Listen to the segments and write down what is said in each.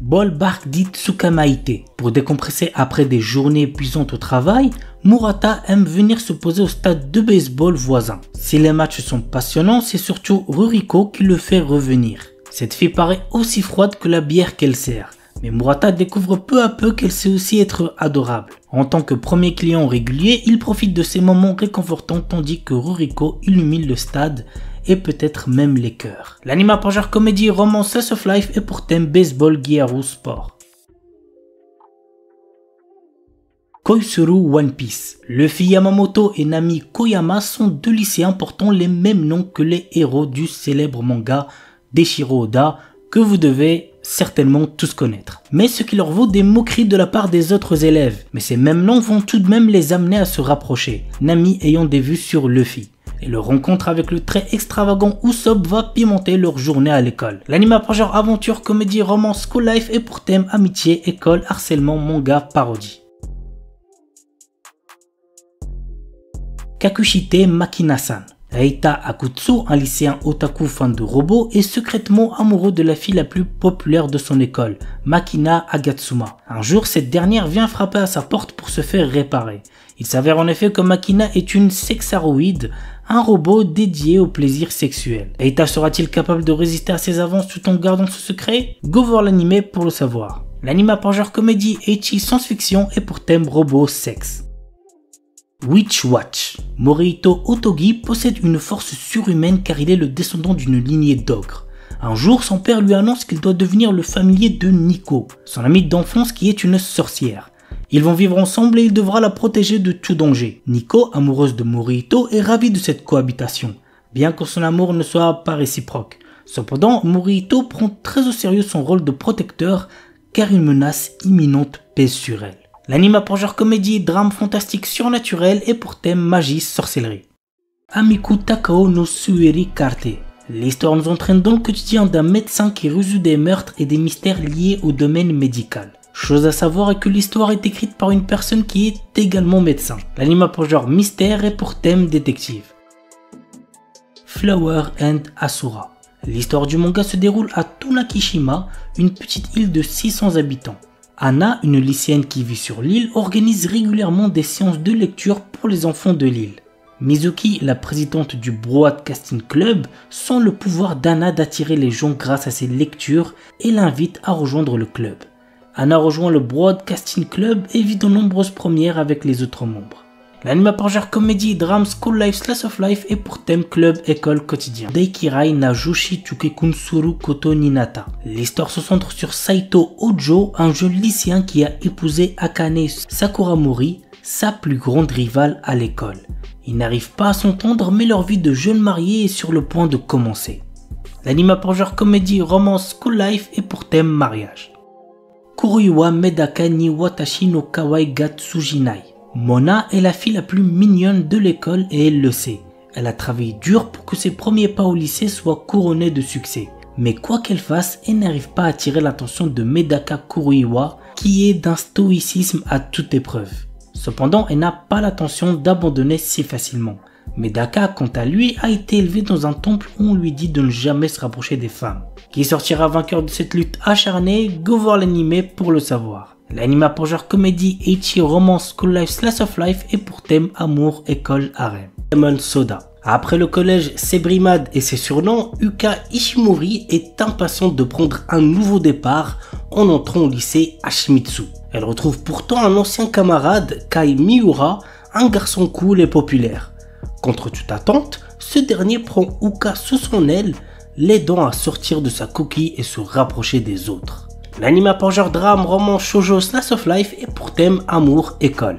Ballpark dit Tsukamaite. Pour décompresser après des journées épuisantes au travail, Murata aime venir se poser au stade de baseball voisin. Si les matchs sont passionnants, c'est surtout Ruriko qui le fait revenir. Cette fille paraît aussi froide que la bière qu'elle sert. Mais Murata découvre peu à peu qu'elle sait aussi être adorable. En tant que premier client régulier, il profite de ces moments réconfortants tandis que Ruriko illumine le stade et peut-être même les cœurs. L'anime à genre comédie, romance, slice of life et pour thème baseball, Gyaru sport. Koizuru One Piece. Luffy Yamamoto et Nami Koyama sont deux lycéens portant les mêmes noms que les héros du célèbre manga d'Eiichiro Oda que vous devez certainement tous connaître. Mais ce qui leur vaut des moqueries de la part des autres élèves. Mais ces mêmes noms vont tout de même les amener à se rapprocher, Nami ayant des vues sur Luffy. Et leur rencontre avec le très extravagant Usopp va pimenter leur journée à l'école. L'anime à genre aventure, comédie, romance, school life et pour thème amitié, école, harcèlement, manga, parodie. Kakushite Makina-san. Reita Akutsu, un lycéen otaku fan de robots, est secrètement amoureux de la fille la plus populaire de son école, Makina Agatsuma. Un jour, cette dernière vient frapper à sa porte pour se faire réparer. Il s'avère en effet que Makina est une sexaroïde, un robot dédié au plaisir sexuel. Reita sera-t-il capable de résister à ses avances tout en gardant ce secret? Go voir l'anime pour le savoir. L'anime à genre comédie, ecchi, science-fiction et pour thème robot sexe. Witch Watch. Morihito Otogi possède une force surhumaine car il est le descendant d'une lignée d'ogres. Un jour, son père lui annonce qu'il doit devenir le familier de Nico, son amie d'enfance qui est une sorcière. Ils vont vivre ensemble et il devra la protéger de tout danger. Nico, amoureuse de Morihito, est ravie de cette cohabitation, bien que son amour ne soit pas réciproque. Cependant, Morihito prend très au sérieux son rôle de protecteur car une menace imminente pèse sur elle. L'anime a genre comédie, drame fantastique surnaturel et pour thème magie, sorcellerie. Amiku Takao no Sueri Karte. L'histoire nous entraîne dans le quotidien d'un médecin qui résout des meurtres et des mystères liés au domaine médical. Chose à savoir est que l'histoire est écrite par une personne qui est également médecin. L'anime a genre mystère et pour thème détective. Flower and Asura. L'histoire du manga se déroule à Tonakishima, une petite île de 600 habitants. Anna, une lycéenne qui vit sur l'île, organise régulièrement des séances de lecture pour les enfants de l'île. Mizuki, la présidente du Broadcasting Club, sent le pouvoir d'Anna d'attirer les gens grâce à ses lectures et l'invite à rejoindre le club. Anna rejoint le Broadcasting Club et vit de nombreuses premières avec les autres membres. L'anime a genre comédie, drame, school life, slice of life et pour thème club, école, quotidien. Daikirai na Joshi Chukekun Suru Koto Ninata. L'histoire se centre sur Saito Ojo, un jeune lycéen qui a épousé Akane Sakuramori, sa plus grande rivale à l'école. Ils n'arrivent pas à s'entendre mais leur vie de jeunes mariés est sur le point de commencer. L'anime a genre comédie, romance, school life et pour thème mariage. Kuruiwa Medaka ni Watashi no Kawaii ga Tsujinai. Mona est la fille la plus mignonne de l'école et elle le sait. Elle a travaillé dur pour que ses premiers pas au lycée soient couronnés de succès. Mais quoi qu'elle fasse, elle n'arrive pas à attirer l'attention de Medaka Kuruiwa qui est d'un stoïcisme à toute épreuve. Cependant, elle n'a pas l'intention d'abandonner si facilement. Medaka, quant à lui, a été élevé dans un temple où on lui dit de ne jamais se rapprocher des femmes. Qui sortira vainqueur de cette lutte acharnée? Go voir l'anime pour le savoir. L'anime a pour genre comédie, ecchi, romance, school life, slice of life et pour thème amour, école, harem. Lemon Soda. Après le collège Sebrimad et ses surnoms, Yuka Ishimori est impatiente de prendre un nouveau départ en entrant au lycée Hashimitsu. Elle retrouve pourtant un ancien camarade, Kai Miura, un garçon cool et populaire. Contre toute attente, ce dernier prend Yuka sous son aile, l'aidant à sortir de sa coquille et se rapprocher des autres. L'anime a genre drame, roman, shoujo, slice of life et pour thème amour, école.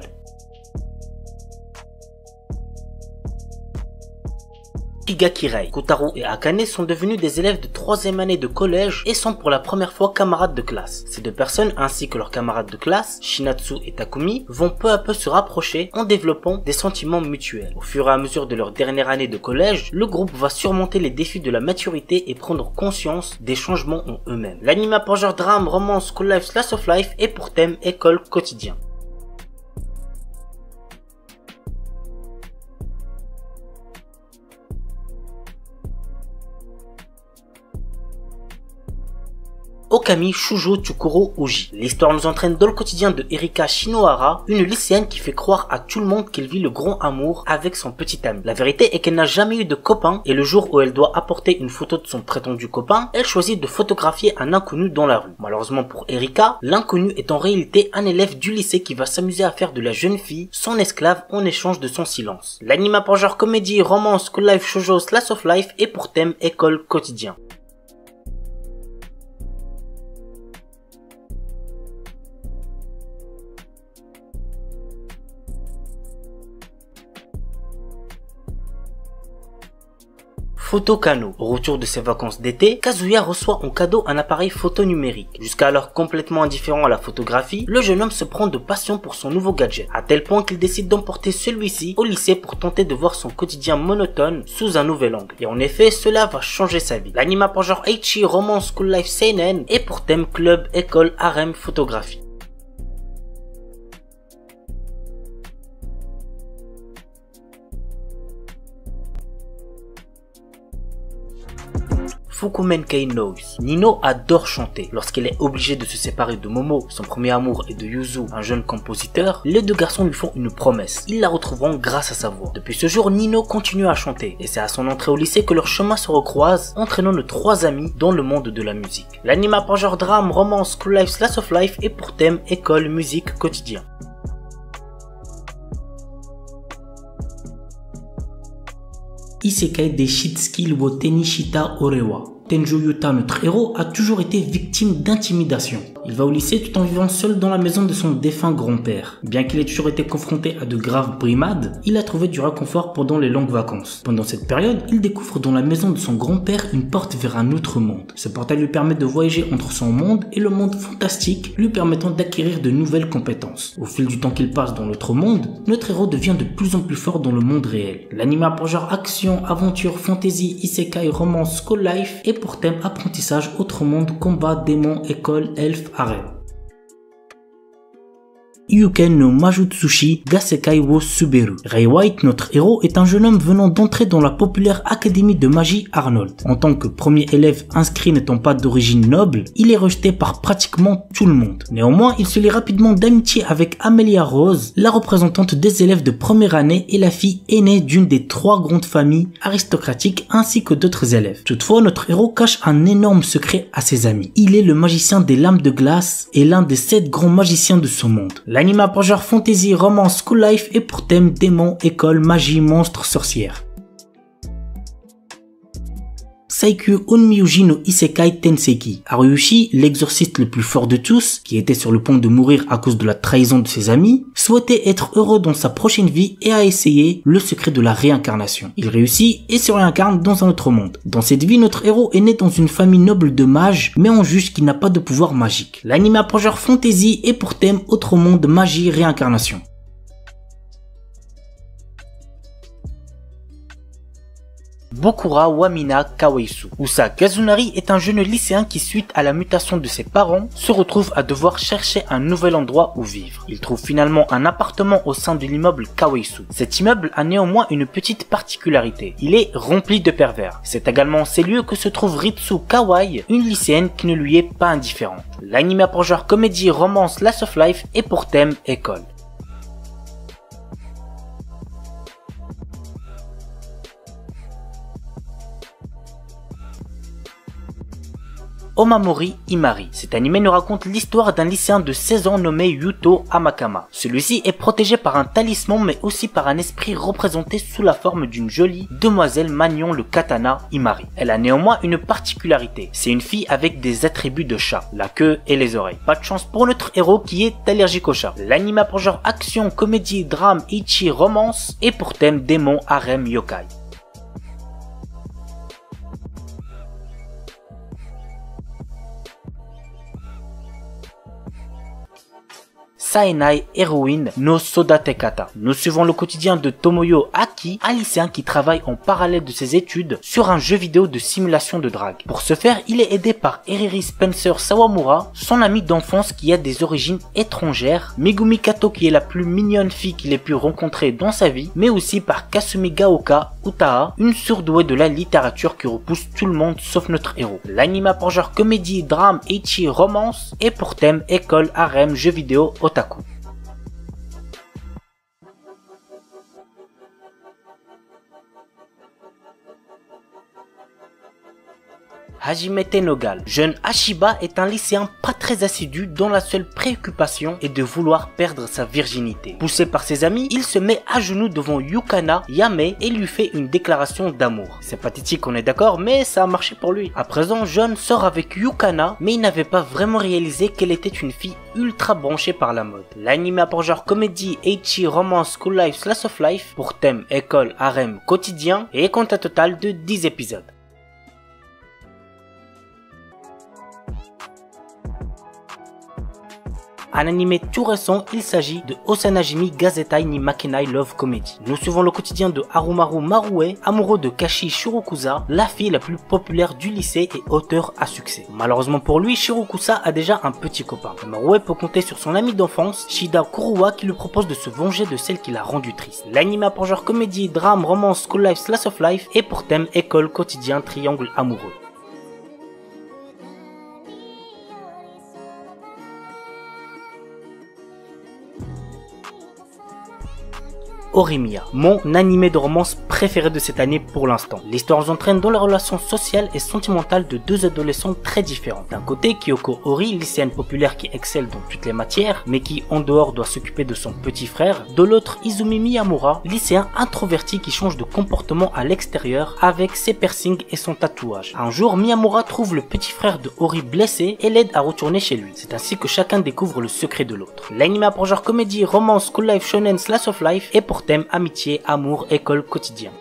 Higakirei. Kotaro et Akane sont devenus des élèves de 3e année de collège et sont pour la première fois camarades de classe. Ces deux personnes ainsi que leurs camarades de classe, Shinatsu et Takumi, vont peu à peu se rapprocher en développant des sentiments mutuels. Au fur et à mesure de leur dernière année de collège, le groupe va surmonter les défis de la maturité et prendre conscience des changements en eux-mêmes. L'anime a pour genre drame, romance, school life, slice of life et pour thème école quotidien. Okami Shujo Tsukuro Uji. L'histoire nous entraîne dans le quotidien de Erika Shinohara, une lycéenne qui fait croire à tout le monde qu'elle vit le grand amour avec son petit ami. La vérité est qu'elle n'a jamais eu de copain et le jour où elle doit apporter une photo de son prétendu copain, elle choisit de photographier un inconnu dans la rue. Malheureusement pour Erika, l'inconnu est en réalité un élève du lycée qui va s'amuser à faire de la jeune fille son esclave en échange de son silence. L'anime a pour genre comédie, romance, school life, shoujo, slice of life et pour thème école quotidien. Photo Kano. Au retour de ses vacances d'été, Kazuya reçoit en cadeau un appareil photo numérique. Jusqu'alors complètement indifférent à la photographie, le jeune homme se prend de passion pour son nouveau gadget, à tel point qu'il décide d'emporter celui-ci au lycée pour tenter de voir son quotidien monotone sous un nouvel angle. Et en effet, cela va changer sa vie. L'anime a pour genre Eichi, romance, school life, seinen et pour thème club, école, harem, photographie. Fukumenkei Noise. Nino adore chanter. Lorsqu'elle est obligée de se séparer de Momo, son premier amour, et de Yuzu, un jeune compositeur, les deux garçons lui font une promesse. Ils la retrouveront grâce à sa voix. Depuis ce jour, Nino continue à chanter, et c'est à son entrée au lycée que leurs chemins se recroisent, entraînant nos trois amis dans le monde de la musique. L'anime a pour genre drame, romance, school life, slice of life et pour thème école, musique, quotidien. Isekai des Shitsuki wo Tenishita Orewa. Tenjo Yuta, notre héros, a toujours été victime d'intimidation. Il va au lycée tout en vivant seul dans la maison de son défunt grand-père. Bien qu'il ait toujours été confronté à de graves brimades, il a trouvé du réconfort pendant les longues vacances. Pendant cette période, il découvre dans la maison de son grand-père une porte vers un autre monde. Ce portail lui permet de voyager entre son monde et le monde fantastique, lui permettant d'acquérir de nouvelles compétences. Au fil du temps qu'il passe dans l'autre monde, notre héros devient de plus en plus fort dans le monde réel. L'anime a pour genre action, aventure, fantasy, isekai, romance, school life et pour thème apprentissage, autre monde, combat, démon, école, elfe, harem. Yuken no Majutsushi Gasekai wo Suberu. Ray White, notre héros, est un jeune homme venant d'entrer dans la populaire académie de magie Arnold. En tant que premier élève inscrit n'étant pas d'origine noble, il est rejeté par pratiquement tout le monde. Néanmoins, il se lie rapidement d'amitié avec Amelia Rose, la représentante des élèves de première année et la fille aînée d'une des trois grandes familles aristocratiques ainsi que d'autres élèves. Toutefois, notre héros cache un énorme secret à ses amis. Il est le magicien des lames de glace et l'un des 7 grands magiciens de son monde. L'anime a pour genre fantasy, romance, school life et pour thème démon, école, magie, monstre, sorcière. Saikyu Onmyuji no Isekai Tenseki. Haruyushi, l'exorciste le plus fort de tous, qui était sur le point de mourir à cause de la trahison de ses amis, souhaitait être heureux dans sa prochaine vie et a essayé le secret de la réincarnation. Il réussit et se réincarne dans un autre monde. Dans cette vie, notre héros est né dans une famille noble de mages, mais on juge qu'il n'a pas de pouvoir magique. L'anime a pour genre fantasy et pour thème autre monde, magie, réincarnation. Bokura Wamina Kaweisu. Usa Kazunari est un jeune lycéen qui, suite à la mutation de ses parents, se retrouve à devoir chercher un nouvel endroit où vivre. Il trouve finalement un appartement au sein de l'immeuble Kaweisu. Cet immeuble a néanmoins une petite particularité. Il est rempli de pervers. C'est également en ces lieux que se trouve Ritsu Kawai, une lycéenne qui ne lui est pas indifférente. L'anime a pour genre comédie, romance, slice of life et pour thème école. Omamori Imari. Cet animé nous raconte l'histoire d'un lycéen de 16 ans nommé Yuto Amakama. Celui-ci est protégé par un talisman mais aussi par un esprit représenté sous la forme d'une jolie demoiselle maniant le katana Imari. Elle a néanmoins une particularité, c'est une fille avec des attributs de chat, la queue et les oreilles. Pas de chance pour notre héros qui est allergique au chat. L'anime a pour genre action, comédie, drame, ichi, romance et pour thème démon, harem, yokai. Saenai Heroine no Sodatekata. Nous suivons le quotidien de Tomoyo Aki, un lycéen qui travaille en parallèle de ses études sur un jeu vidéo de simulation de drague. Pour ce faire, il est aidé par Eriri Spencer Sawamura, son ami d'enfance qui a des origines étrangères, Megumi Kato qui est la plus mignonne fille qu'il ait pu rencontrer dans sa vie, mais aussi par Kasumi Gaoka Utaha, une surdouée de la littérature qui repousse tout le monde sauf notre héros. L'anime a pour genre comédie, drame, ecchi, romance et pour thème école, harem, jeux vidéo, otaku. Hajimete no Gal. Jeune Ashiba est un lycéen pas très assidu dont la seule préoccupation est de vouloir perdre sa virginité. Poussé par ses amis, il se met à genoux devant Yukana Yame et lui fait une déclaration d'amour. C'est pathétique, on est d'accord, mais ça a marché pour lui. À présent, Jeune sort avec Yukana, mais il n'avait pas vraiment réalisé qu'elle était une fille ultra branchée par la mode. L'anime a pour genre comédie, ecchi, romance, school life, slice of life, pour thème école, harem, quotidien et compte un total de 10 épisodes. Un animé tout récent, il s'agit de Osanajimi Gazetai ni Makenai Love Comedy. Nous suivons le quotidien de Harumaru Marue, amoureux de Kashi Shirokusa, la fille la plus populaire du lycée et auteur à succès. Malheureusement pour lui, Shirokusa a déjà un petit copain. Marue peut compter sur son ami d'enfance, Shida Kuruwa, qui lui propose de se venger de celle qui l'a rendu triste. L'anime a pour genre comédie, drame, romance, school life, slice of life et pour thème école, quotidien, triangle amoureux. Horimiya, mon animé de romance préféré de cette année pour l'instant. L'histoire nous entraîne dans les relations sociales et sentimentales de deux adolescents très différents. D'un côté, Kyoko Ori, lycéenne populaire qui excelle dans toutes les matières, mais qui en dehors doit s'occuper de son petit frère. De l'autre, Izumi Miyamura, lycéen introverti qui change de comportement à l'extérieur avec ses piercings et son tatouage. Un jour, Miyamura trouve le petit frère de Ori blessé et l'aide à retourner chez lui. C'est ainsi que chacun découvre le secret de l'autre. L'anime a pour genre comédie, romance, school life, shonen, slice of life et pour thème amitié, amour, école, quotidien.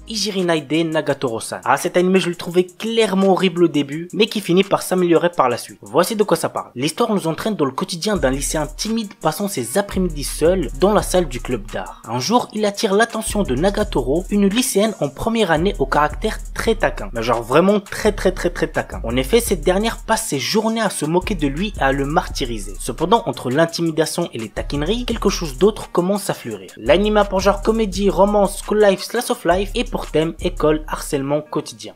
Ijirinaide Nagatoro-san. Ah, cet animé je le trouvais clairement horrible au début, mais qui finit par s'améliorer par la suite. Voici de quoi ça parle. L'histoire nous entraîne dans le quotidien d'un lycéen timide passant ses après-midi seul dans la salle du club d'art. Un jour, il attire l'attention de Nagatoro, une lycéenne en première année au caractère très taquin. Mais genre vraiment très taquin. En effet, cette dernière passe ses journées à se moquer de lui et à le martyriser. Cependant, entre l'intimidation et les taquineries, quelque chose d'autre commence à fleurir. L'anime a pour genre comédie, romance, school life, slice of life et pour thème école, harcèlement quotidien.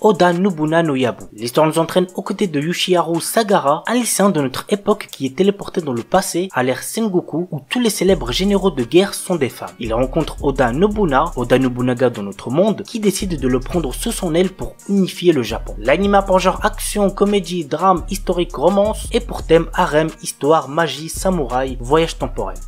Oda Nobuna no Yabu. L'histoire nous entraîne aux côtés de Yoshiharu Sagara, un lycéen de notre époque qui est téléporté dans le passé à l'ère Sengoku où tous les célèbres généraux de guerre sont des femmes. Il rencontre Oda Nobunaga dans notre monde, qui décide de le prendre sous son aile pour unifier le Japon. L'anime a pour genre action, comédie, drame, historique, romance et pour thème harem, histoire, magie, samouraï, voyage temporel.